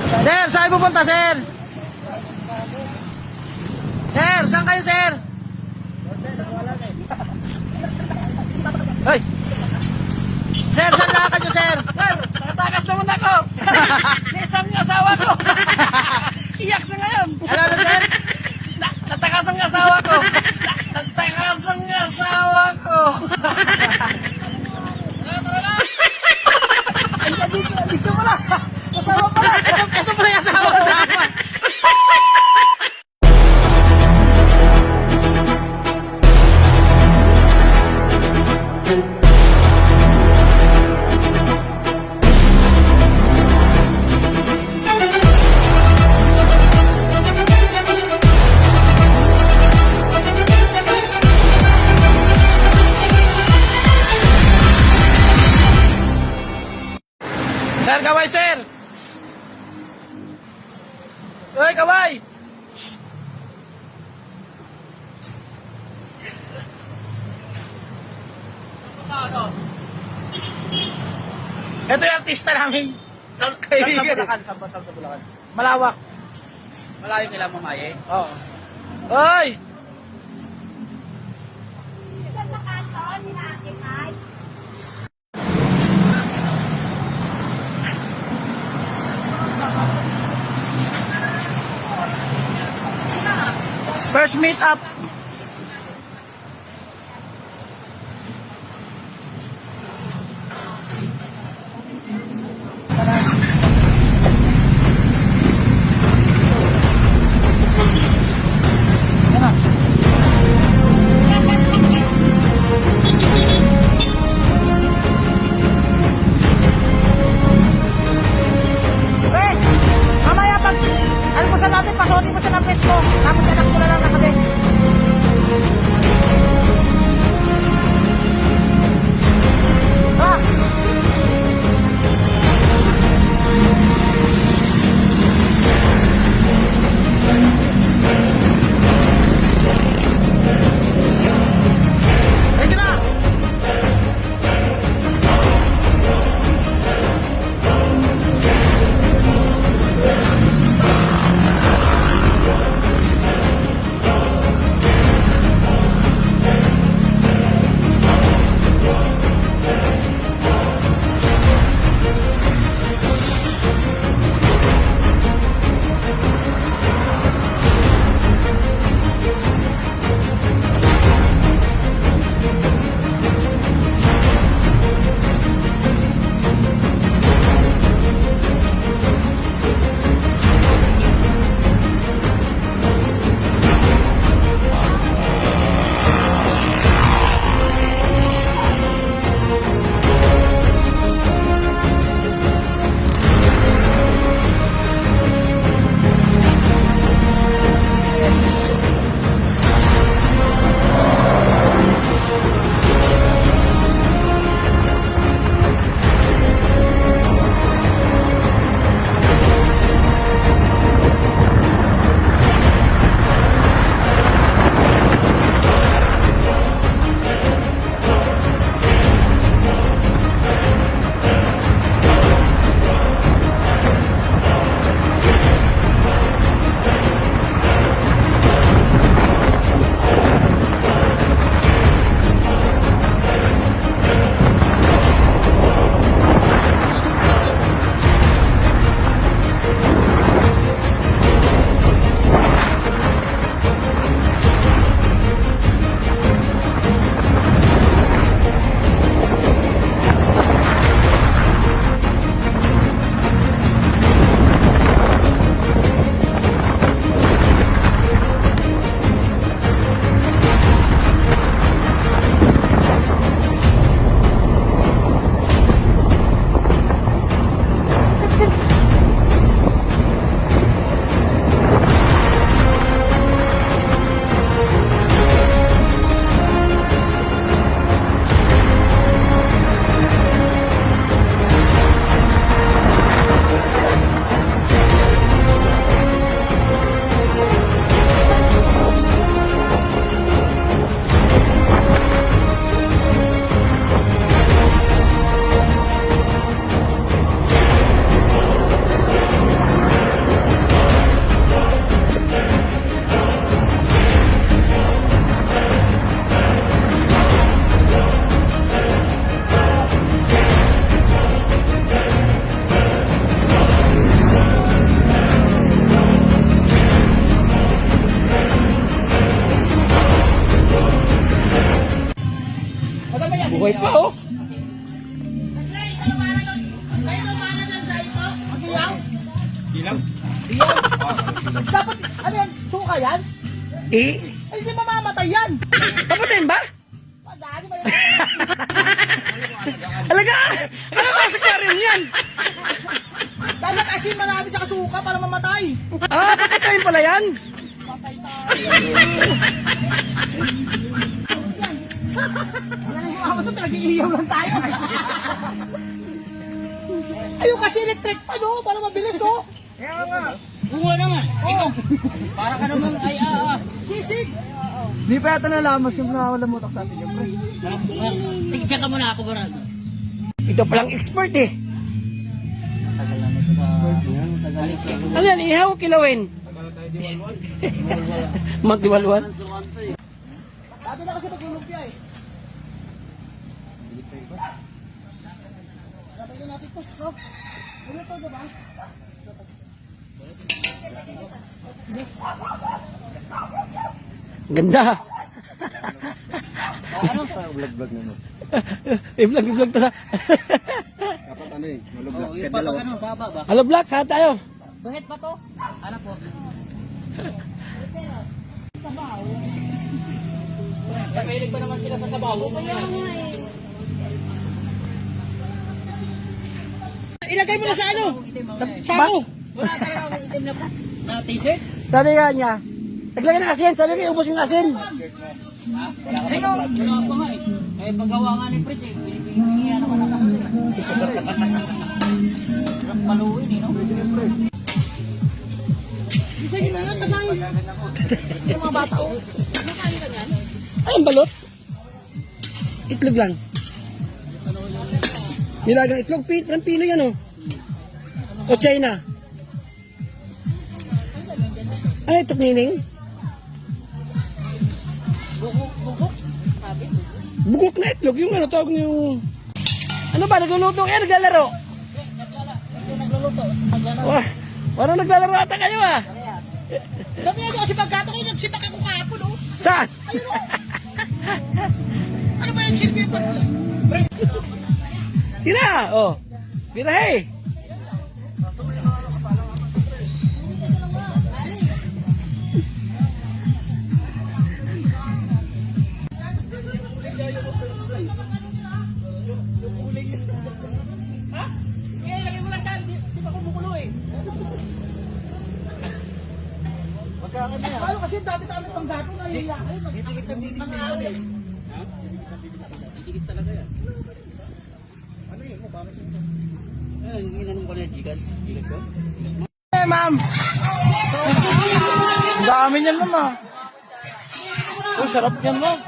Sir, saan pupunta, sir? Sir, saan kayo, sir? Hoy! Sir, saan lakad nyo, sir? Sir, nakatakas naman ako. Naisam yung asawa ko. Iyak sa ngayon. Ano, sir? Natakas ang asawa ko. Natakas ang asawa ko. Tara na. Dito pala. Asawa pala. Ito pala yung asawa ko. Sir, kaway, sir! Uy, kaway! Ito yung artista namin. Saan sa Bulacan? Saan sa Bulacan? Malawak. Malayo kailang mamaye. Oo. Uy! Sa kanto, nilakipay. First meet up. Pres, mamaya pag ano mo sa natin, pasodi mo sa ng pres mo. Tapos anak mo na lang nakabe. Ah! Ready na! Dapat, ano yan, suka yan? Eh, Ay, hindi mamamatay yan. papatayin ba? Dali ba yan? Alaga! Ano ba sa karin yan? Dapat asin marami tsaka suka para mamatay. Ah, papatayin pala yan? Patay tayo. Wala nang yung ito, nag-iiyaw lang tayo. Ayun kasi electric pa, no? Para mabilis, no? Kaya nga. Bunga naman. Oo. Para ka naman ay Sisig. Di pa yata nalamas yung nakawala mo sa asin yung pre. Tigyan ka muna ako ba rin? Ito palang expert eh. Ano yan? Ihaw o kilawin? Magdiwalwan? Dati na kasi naglulumpia eh. Sabay na natin ito, no? Ano ito, diba? Ganda. Ano pa vlog-vlog na mo? I-vlog to na. Dapat ano eh, malublag. Sked dalawa. Hello vlog, saan tayo? Buhet ba to? Ano po? Mahilig pa naman sila sa sabaw. Ilagay mo na sa ano? Sa sako. Wala talaga akong itim na po. Na t-shirt? Sabi nga niya, naglagay ng asin. Sabi nga, ubos yung asin. Ikaw? Wala pa nga eh. Eh, paggawa nga ni Pres eh. Pinipingi naman ako. Maluin eh, no? Isa yun na yan, tagay. Yung mga bata, oh. Anong balot? Itlog lang. Nilagang itlog, parang Pino yan oh. O China. Ano itlog nining? Bugok. Sabi. Bugok na itlog, yung ano tawag yung... Ano ba, nagluluto kayo, naglalaro? Ito nagluluto. Wah, parang naglalaro ata kayo ah. Dami ako kasi pagkato kayo, nagsitak ako kahapon, oh. Saan? Ano ba yung silbi yung pag... Sina? Oh. Birahe. Ha? Kaya lagay mo lang dyan. Di ba kumukulo eh? Ano kasi dati kami panggato na yung lakay. Dikit ang dikit na yan. Ha? Dikit talaga yan. Ano yung inanong ko na Gigas? Gigas ko? Eh, ma'am. Dami niyan, ma'am, ah. Oh, sarap yan, ma'am.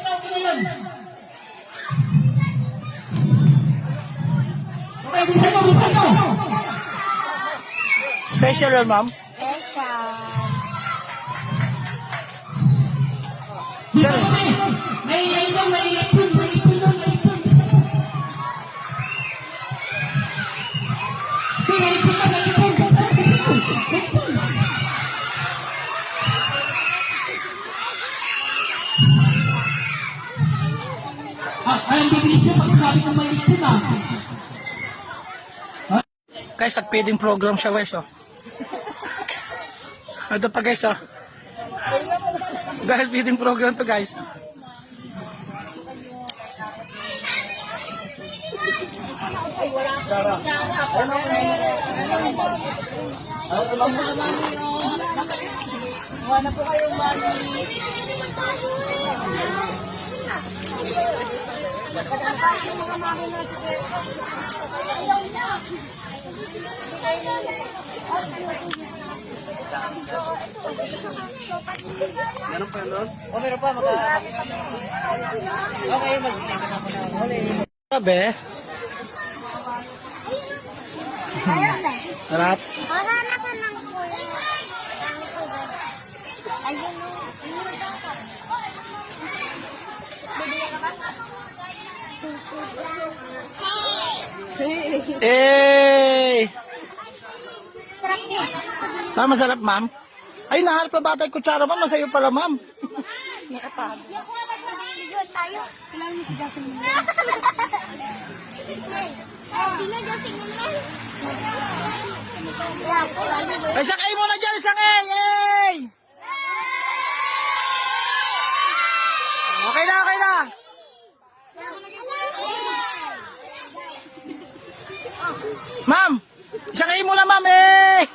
Special yan, ma'am. Guys, nag-feeding program siya, guys, oh. Ito pa, guys, oh. Guys, feeding program to, guys. Wala po kayong mami. Okay, mag-isip na ako na. Grabe. Sarap. Wala na ka ng kulay. Ayun o. Eh! Sarap niya. Masarap, ma'am. Ay, naharap na bata yung kutsara, ma'am. Masayo pala, ma'am. Nakapagod. Yung kung naman tayo, kailangan mo si Justin. Ay, sakay mo na dyan, sakay! Yay! Okay na, okay na! Ma'am! Sakay mo na, ma'am, eh!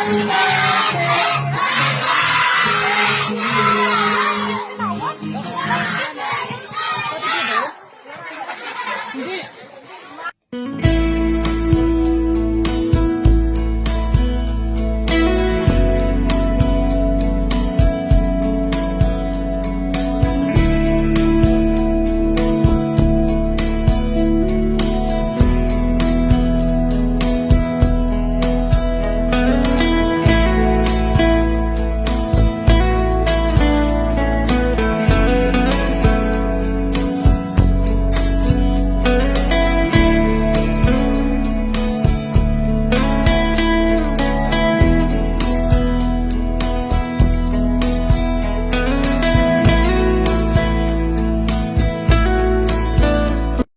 Happy birthday